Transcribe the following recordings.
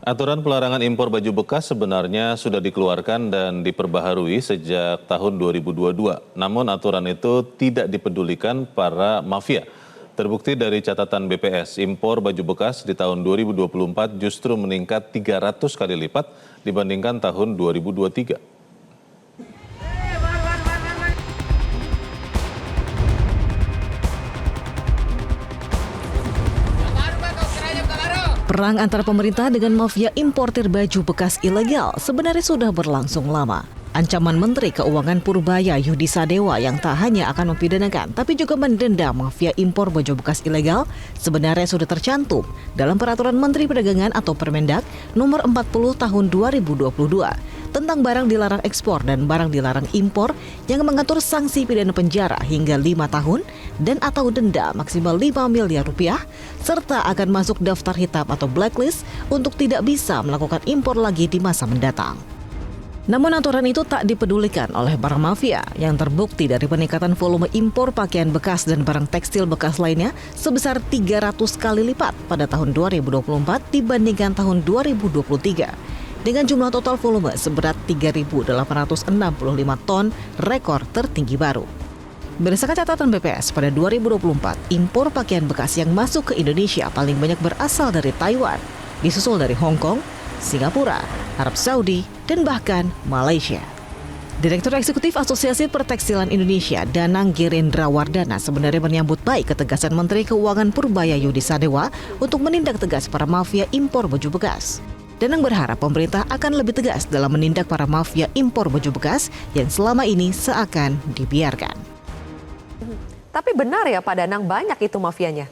Aturan pelarangan impor baju bekas sebenarnya sudah dikeluarkan dan diperbaharui sejak tahun 2022. Namun aturan itu tidak dipedulikan para mafia. Terbukti dari catatan BPS, impor baju bekas di tahun 2024 justru meningkat 300 kali lipat dibandingkan tahun 2023. Perang antara pemerintah dengan mafia importir baju bekas ilegal sebenarnya sudah berlangsung lama. Ancaman Menteri Keuangan Purbaya Yudi Sadewa yang tak hanya akan mempidanakan tapi juga mendenda mafia impor baju bekas ilegal sebenarnya sudah tercantum dalam Peraturan Menteri Perdagangan atau Permendag nomor 40 tahun 2022 tentang barang dilarang ekspor dan barang dilarang impor yang mengatur sanksi pidana penjara hingga 5 tahun dan atau denda maksimal 5 miliar rupiah serta akan masuk daftar hitam atau blacklist untuk tidak bisa melakukan impor lagi di masa mendatang. Namun aturan itu tak dipedulikan oleh para mafia yang terbukti dari peningkatan volume impor pakaian bekas dan barang tekstil bekas lainnya sebesar 300 kali lipat pada tahun 2024 dibandingkan tahun 2023 dengan jumlah total volume seberat 3.865 ton, rekor tertinggi baru. Berdasarkan catatan BPS pada 2024, impor pakaian bekas yang masuk ke Indonesia paling banyak berasal dari Taiwan, disusul dari Hong Kong, Singapura, Arab Saudi, dan bahkan Malaysia. Direktur Eksekutif Asosiasi Pertekstilan Indonesia, Danang Girendra Wardana sebenarnya menyambut baik ketegasan Menteri Keuangan Purbaya Yudi Sadewa untuk menindak tegas para mafia impor baju bekas. Danang berharap pemerintah akan lebih tegas dalam menindak para mafia impor baju bekas yang selama ini seakan dibiarkan. Tapi benar ya Pak Danang, banyak itu mafianya?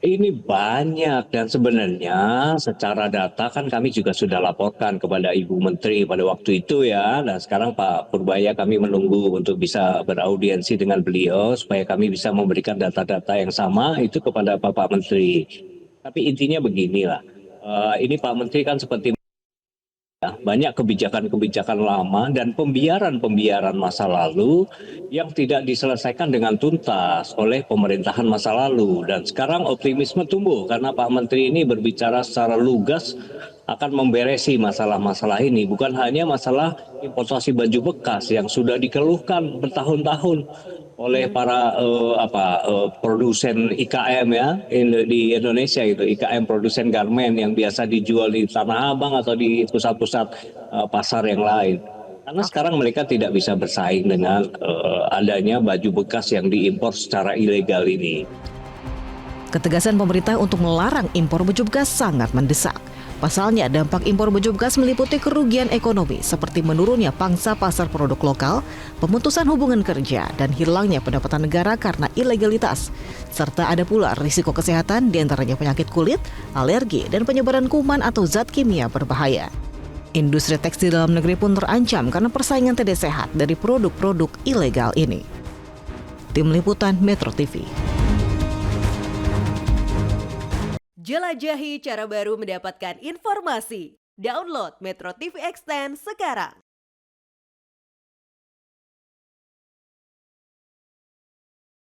Ini banyak dan sebenarnya secara data kan kami juga sudah laporkan kepada Ibu Menteri pada waktu itu ya. Dan sekarang Pak Purbaya kami menunggu untuk bisa beraudiensi dengan beliau supaya kami bisa memberikan data-data yang sama itu kepada Bapak Menteri. Tapi intinya beginilah, ini Pak Menteri kan seperti banyak kebijakan-kebijakan lama dan pembiaran-pembiaran masa lalu yang tidak diselesaikan dengan tuntas oleh pemerintahan masa lalu. Dan sekarang optimisme tumbuh karena Pak Menteri ini berbicara secara lugas akan memberesi masalah-masalah ini. Bukan hanya masalah importasi baju bekas yang sudah dikeluhkan bertahun-tahun oleh para produsen IKM ya di Indonesia itu, IKM produsen garmen yang biasa dijual di Tanah Abang atau di pusat-pusat pasar yang lain. Karena sekarang mereka tidak bisa bersaing dengan adanya baju bekas yang diimpor secara ilegal ini. Ketegasan pemerintah untuk melarang impor baju bekas sangat mendesak. Pasalnya, dampak impor baju bekas meliputi kerugian ekonomi seperti menurunnya pangsa pasar produk lokal, pemutusan hubungan kerja, dan hilangnya pendapatan negara karena ilegalitas. Serta ada pula risiko kesehatan diantaranya penyakit kulit, alergi, dan penyebaran kuman atau zat kimia berbahaya. Industri tekstil dalam negeri pun terancam karena persaingan tidak sehat dari produk-produk ilegal ini. Tim Liputan Metro TV. Jelajahi cara baru mendapatkan informasi. Download Metro TV Extend sekarang.